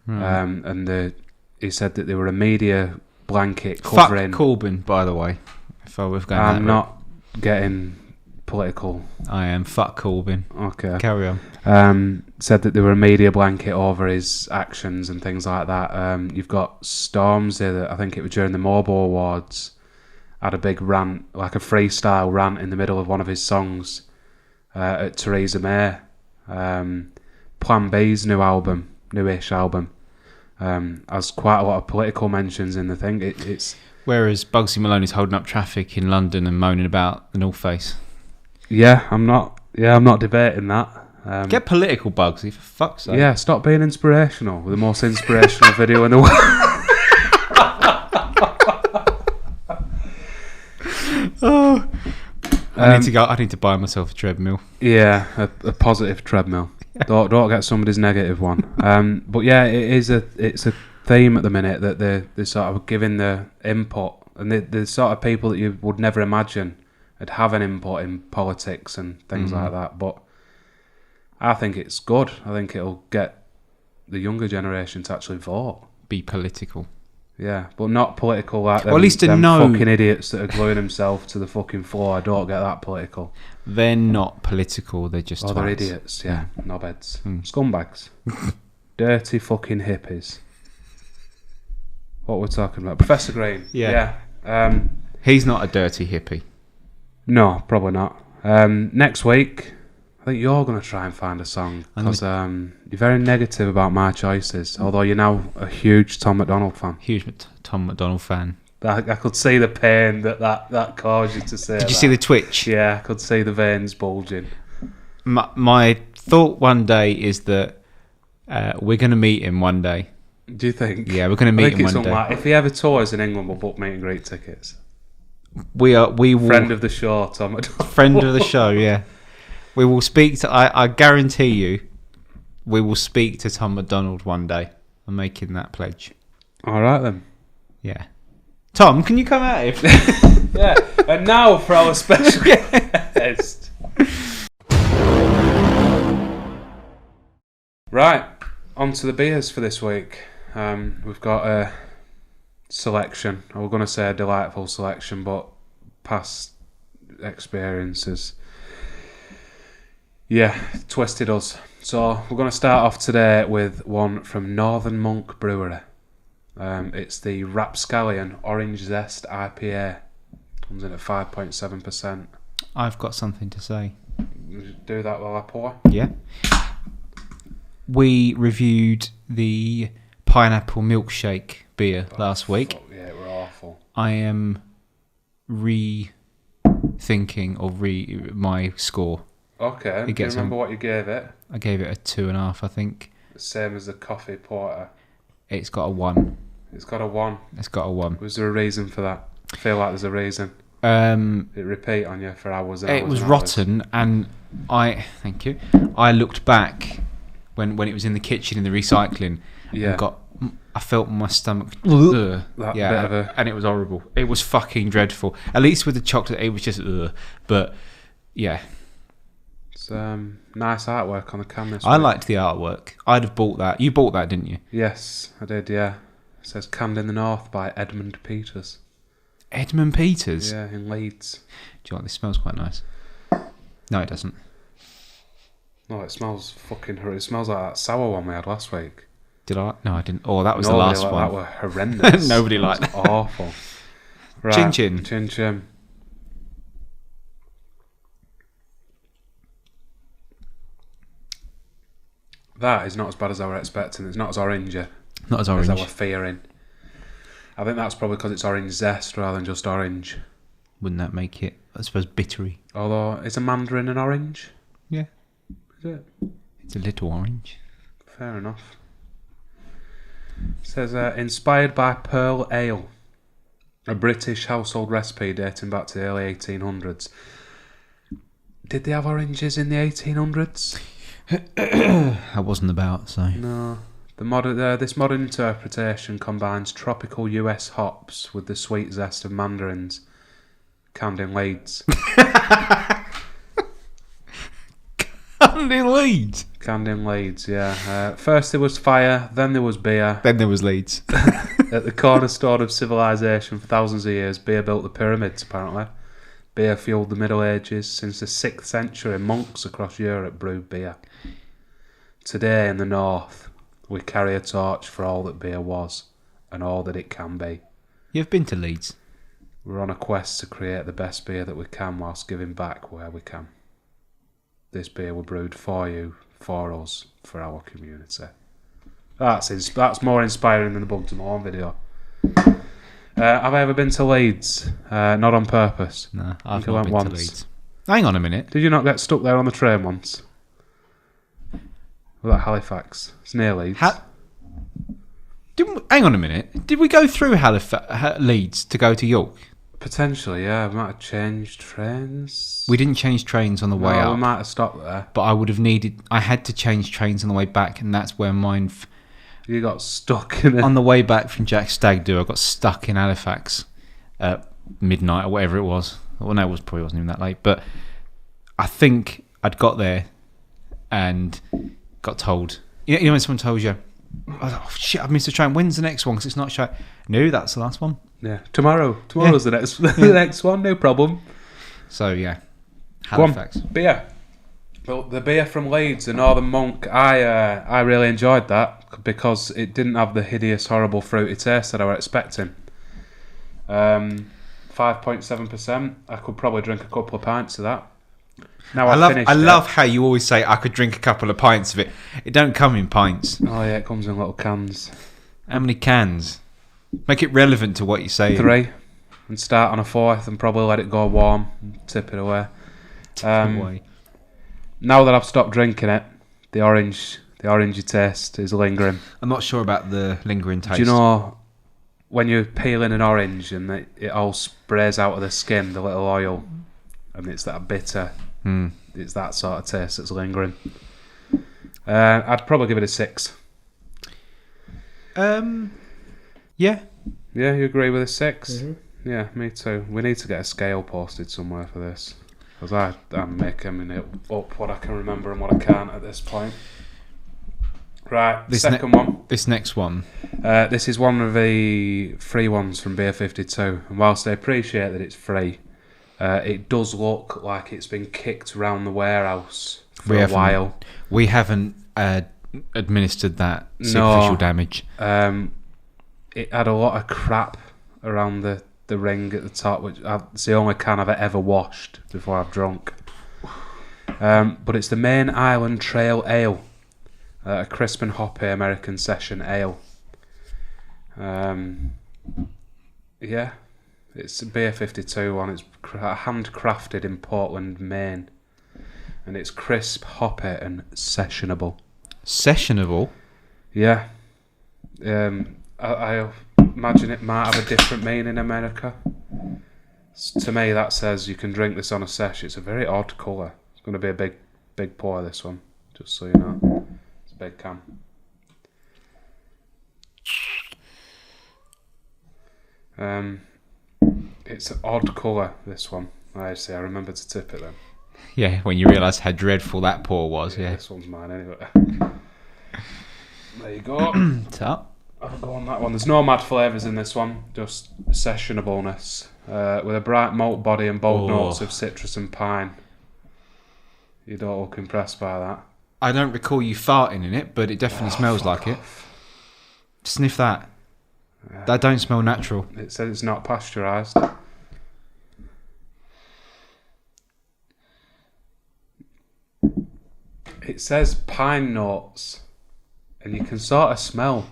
and he said that they were a media blanket covering. Fuck Corbyn, by the way. If I was going, I'm not getting political. I am. Fuck Corbyn. Okay. Carry on. Said that there were a media blanket over his actions and things like that. You've got Stormzy, that I think it was during the Mobo Awards, had a big rant, like a freestyle rant in the middle of one of his songs at Theresa May. Plan B's newish album, has quite a lot of political mentions in the thing. It's Whereas Bugsy Malone is holding up traffic in London and moaning about the North Face. I'm not debating that. Get political, Bugsy, for fuck's sake. Yeah, stop being inspirational with the most inspirational video in the world. I need to buy myself a treadmill. Yeah, a positive treadmill. Don't get somebody's negative one. But yeah, it's a theme at the minute that they're sort of giving the input, and the sort of people that you would never imagine would have an input in politics and things like that. But I think it's good. I think it'll get the younger generation to actually vote. Be political. Yeah, but not political like them, well, at least to them know fucking idiots that are gluing themselves to the fucking floor. I don't get that political. They're not political, they're just they're twats. idiots, yeah. Knobheads. Scumbags. Dirty fucking hippies. What we're talking about. Professor Green. Yeah. He's not a dirty hippie. No, probably not. Next week, I think you're going to try and find a song, because you're very negative about my choices, although you're now a huge Tom McDonald fan. Huge Tom McDonald fan. I could see the pain that caused you to say Did you see the twitch? Yeah, I could see the veins bulging. My thought one day is that we're going to meet him one day. Do you think? Yeah, we're going to meet him one day. If he ever tours in England, we'll book meet and greet tickets. We will. Friend of the show, Tom McDonald. Friend of the show, yeah. We will speak to... I guarantee you, we will speak to Tom McDonald one day. I'm making that pledge. All right, then. Yeah. Tom, can you come out here? Yeah. And now for our special guest. Right. On to the beers for this week. We've got a selection. I was going to say a delightful selection, but past experiences... yeah, twisted us. So we're going to start off today with one from Northern Monk Brewery. It's the Rapscallion Orange Zest IPA. Comes in at 5.7%. I've got something to say. Do that while I pour. Yeah. We reviewed the pineapple milkshake beer last week. Yeah, it were awful. I am rethinking my score. Okay, do you remember what you gave it? I gave it a 2.5, I think. Same as the coffee porter. It's got a 1. It's got a 1. It's got a 1. Was there a reason for that? I feel like there's a reason. Did it repeat on you for hours and hours? It was rotten, and thank you. I looked back when it was in the kitchen in the recycling. Yeah. I felt my stomach. Bit of a... and it was horrible. It was fucking dreadful. At least with the chocolate, it was just but yeah. It's nice artwork on the can this I week. liked the artwork. I'd have bought that. You bought that, didn't you? Yes, I did, yeah. It says Canned in the North by Edmund Peters. Edmund Peters? Yeah, in Leeds. Do you know what? This smells quite nice. No, it doesn't. No, it smells fucking horrendous. It smells like that sour one we had last week. Did I? No, I didn't. Oh, that was the last one. That were horrendous. Nobody liked that. Awful. Right. Chin chin. Chin chin. That is not as bad as I were expecting. It's not as orange Not as orange. as I were fearing. I think that's probably because it's orange zest rather than just orange. Wouldn't that make it, I suppose, bittery? Although, is a mandarin an orange? Yeah. Is it? It's a little orange. Fair enough. It says, inspired by Pearl Ale, a British household recipe dating back to the early 1800s. Did they have oranges in the 1800s? I wasn't about, so. No. This modern interpretation combines tropical US hops with the sweet zest of mandarins, canned in Leeds. Canned in Leeds? Canned in Leeds, yeah. First there was fire, then there was beer. Then there was Leeds. At the cornerstone of civilization for thousands of years, beer built the pyramids, apparently. Beer fueled the Middle Ages. Since the 6th century, monks across Europe brewed beer. Today in the north, we carry a torch for all that beer was and all that it can be. You've been to Leeds? We're on a quest to create the best beer that we can whilst giving back where we can. This beer was brewed for you, for us, for our community. That's more inspiring than the Bugs and Horn video. Have I ever been to Leeds? Not on purpose. No, I've not been to Leeds. Hang on a minute. Did you not get stuck there on the train once? Well, that Halifax. It's near Leeds. Hang on a minute. Did we go through Leeds to go to York? Potentially, yeah. We might have changed trains. We didn't change trains on the way up. We might have stopped there. But I had to change trains on the way back, and that's where mine... You got stuck in it. On the way back from Jack's Stag Do, I got stuck in Halifax at midnight or whatever it was. Well, no, it probably wasn't even that late. But I think I'd got there and got told... You know when someone tells you, oh, shit, I've missed a train. When's the next one? Because it's not showing. No, that's the last one. Yeah, tomorrow's the next one, no problem. So yeah, Halifax. Beer. Well, the beer from Leeds, the Northern Monk, I really enjoyed that because it didn't have the hideous, horrible fruity taste that I was expecting. 5.7%. I could probably drink a couple of pints of that. Now I love how you always say I could drink a couple of pints of it. It don't come in pints. Oh yeah, it comes in little cans. How many cans? Make it relevant to what you say. 3, and start on a 4th, and probably let it go warm, and tip it away. Now that I've stopped drinking it, the orangey taste is lingering. I'm not sure about the lingering taste. Do you know when you're peeling an orange and it all sprays out of the skin, the little oil, and it's that bitter. It's that sort of taste that's lingering. I'd probably give it a 6. Yeah. Yeah, you agree with a 6? Mm-hmm. Yeah, me too. We need to get a scale posted somewhere for this. Because I'm making it up what I can remember and what I can't at this point. Right, second one. This next one. This is one of the free ones from Beer 52. And whilst I appreciate that it's free, it does look like it's been kicked around the warehouse for a while. We haven't administered that superficial damage. It had a lot of crap around the ring at the top, which it's the only can I've ever washed before I've drunk. But it's the Main Island Trail Ale, a crisp and hoppy American session ale. Yeah, it's a Beer 52 one. It's handcrafted in Portland, Maine, and it's crisp, hoppy, and sessionable. Sessionable? Yeah. I imagine it might have a different meaning in America. To me, that says you can drink this on a sesh. It's a very odd colour. It's going to be a big pour, this one, just so you know. It's a big can. It's an odd colour, this one. I remembered to tip it then. Yeah, when you realised how dreadful that pour was, yeah. This one's mine anyway. There you go. Top. I'll go on that one. There's no mad flavours in this one, just sessionableness. With a bright malt body and bold notes of citrus and pine. You don't look impressed by that. I don't recall you farting in it, but it definitely smells like it. Sniff that. That don't smell natural. It says it's not pasteurised. It says pine notes. and you can sort of smell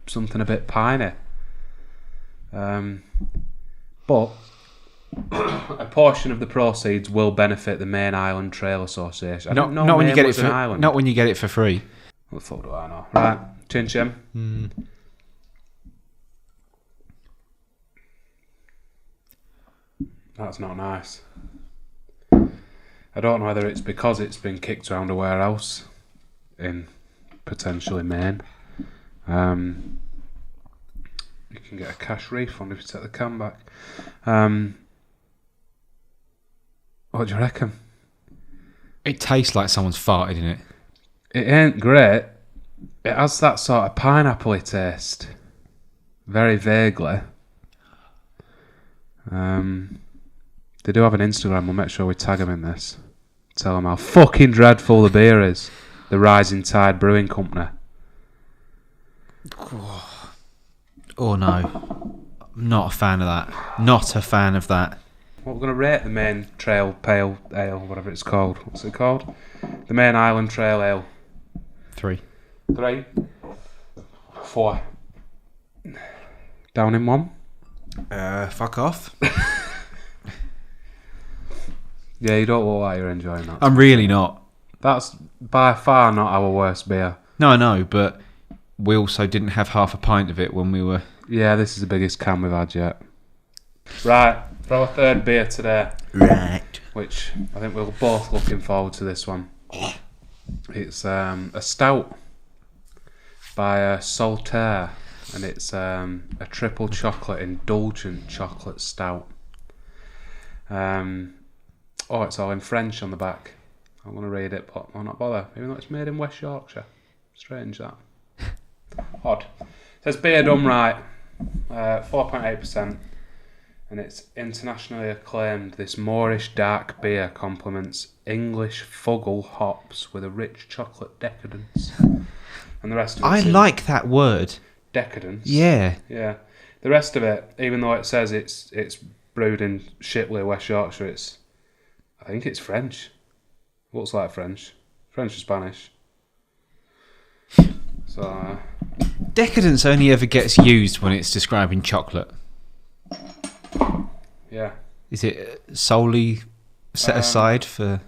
something a bit piney. But a portion of the proceeds will benefit the main Island Trail Association. Not when you get it for not when you get it for free. What the fuck do I know? Right, chin chin. That's not nice. I don't know whether it's because it's been kicked around a warehouse in potentially Maine. You can get a cash refund if you take the can back. What do you reckon? It tastes like someone's farted in it. It ain't great. It has that sort of pineapple-y taste. Very vaguely. They do have an Instagram. We'll make sure we tag them in this. Tell them how fucking dreadful the beer is. The Rising Tide Brewing Company. Oh no. Not a fan of that. Not a fan of that. Well, we're going to rate the main Trail Pale Ale, whatever it's called. What's it called? The main Island Trail Ale. 3. 3. 4. Down in 1. Fuck off. Yeah, you don't look like you're enjoying that. I'm really not. That's by far not our worst beer. No, I know, but we also didn't have half a pint of it when we were... Yeah, this is the biggest can we've had yet. Right, for our third beer today. Right. Which I think we're both looking forward to this one. It's a stout by Saltaire, and it's a triple chocolate indulgent chocolate stout. Oh, it's all in French on the back. I'm going to read it, but I'll not bother, even though it's made in West Yorkshire. Strange, that. Odd. It says beer done right, 4.8%, and it's internationally acclaimed. This Moorish dark beer complements English Fuggle hops with a rich chocolate decadence. And the rest of it. I like that word. Decadence. Yeah. Yeah. The rest of it, even though it says it's brewed in Shipley, West Yorkshire, I think it's French. Looks like French. French or Spanish. So... Decadence only ever gets used when it's describing chocolate. Yeah. Is it solely set aside for...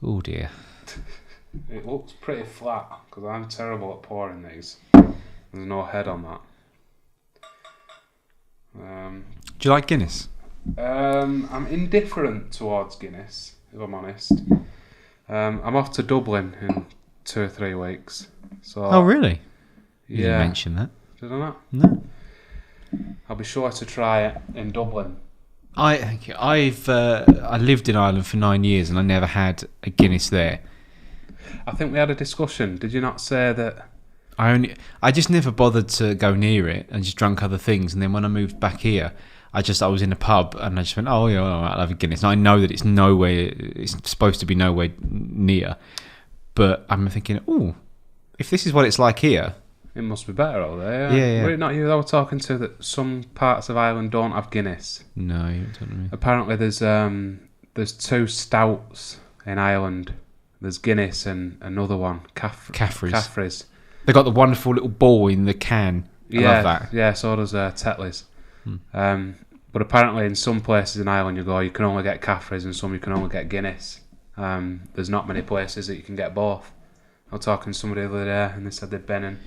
Oh dear. It looks pretty flat, because I'm terrible at pouring these. There's no head on that. Do you like Guinness? I'm indifferent towards Guinness, if I'm honest. I'm off to Dublin in 2 or 3 weeks. So Oh really? You yeah. didn't mention that. Did I not? No. I'll be sure to try it in Dublin. I lived in Ireland for 9 years and I never had a Guinness there. I think we had a discussion. Did you not say that? I just never bothered to go near it and just drank other things. And then when I moved back here, I was in a pub and I just went, oh yeah, all right, I'll have a Guinness. And I know that it's supposed to be nowhere near, but I'm thinking, oh, if this is what it's like here, it must be better over there. Yeah. Were it not you that were talking to that some parts of Ireland don't have Guinness? No, you don't know me. Apparently there's 2 stouts in Ireland. There's Guinness and another one, Caffrey's. They got the wonderful little ball in the can. I love that. Yeah, so does Tetley's. But apparently in some places in Ireland you can only get Caffrey's, and some you can only get Guinness. There's not many places that you can get both. I was talking to somebody the other day and they said they'd been in.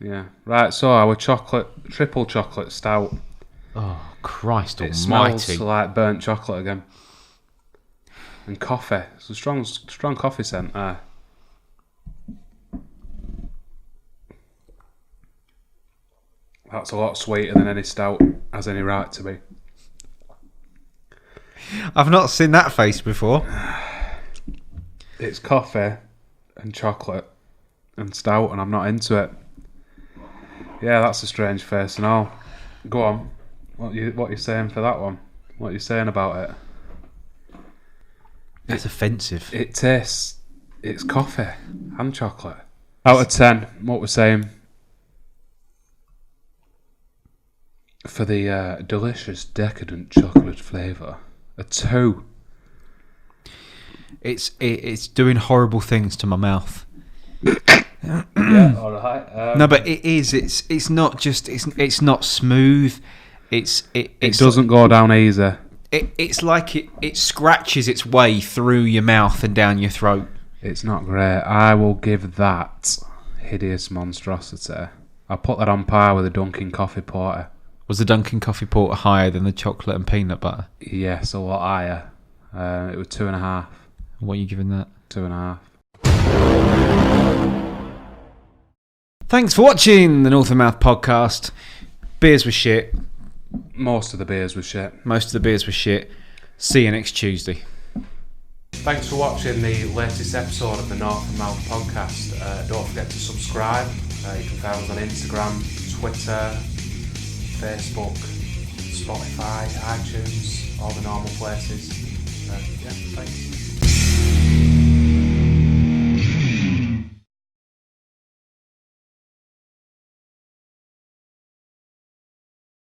Yeah. Right, so our triple chocolate stout. Oh, Christ It almighty. smells like burnt chocolate again. And coffee. It's a strong coffee scent there. That's a lot sweeter than any stout has any right to be. I've not seen that face before. It's coffee and chocolate and stout, and I'm not into it. Yeah, that's a strange face and all. Go on. What you saying for that one? What are you saying about it? It's offensive. It tastes... It's coffee and chocolate. Out of 10, what we're saying... For the delicious, decadent chocolate flavour, a 2. It's doing horrible things to my mouth. Yeah, all right. No, but it is. It's not just. It's not smooth. It doesn't go down easy. It's like it scratches its way through your mouth and down your throat. It's not great. I will give that hideous monstrosity. I'll put that on par with the Dunkin' Coffee Porter. Was the Dunkin' Coffee Porter higher than the chocolate and peanut butter? Yes, a lot higher. It was 2.5. What are you giving that? 2.5. Thanks for watching the North of Mouth podcast. Beers were shit. Most of the beers were shit. See you next Tuesday. Thanks for watching the latest episode of the North of Mouth podcast. Don't forget to subscribe. You can find us on Instagram, Twitter, Facebook, Spotify, iTunes, all the normal places. Thanks.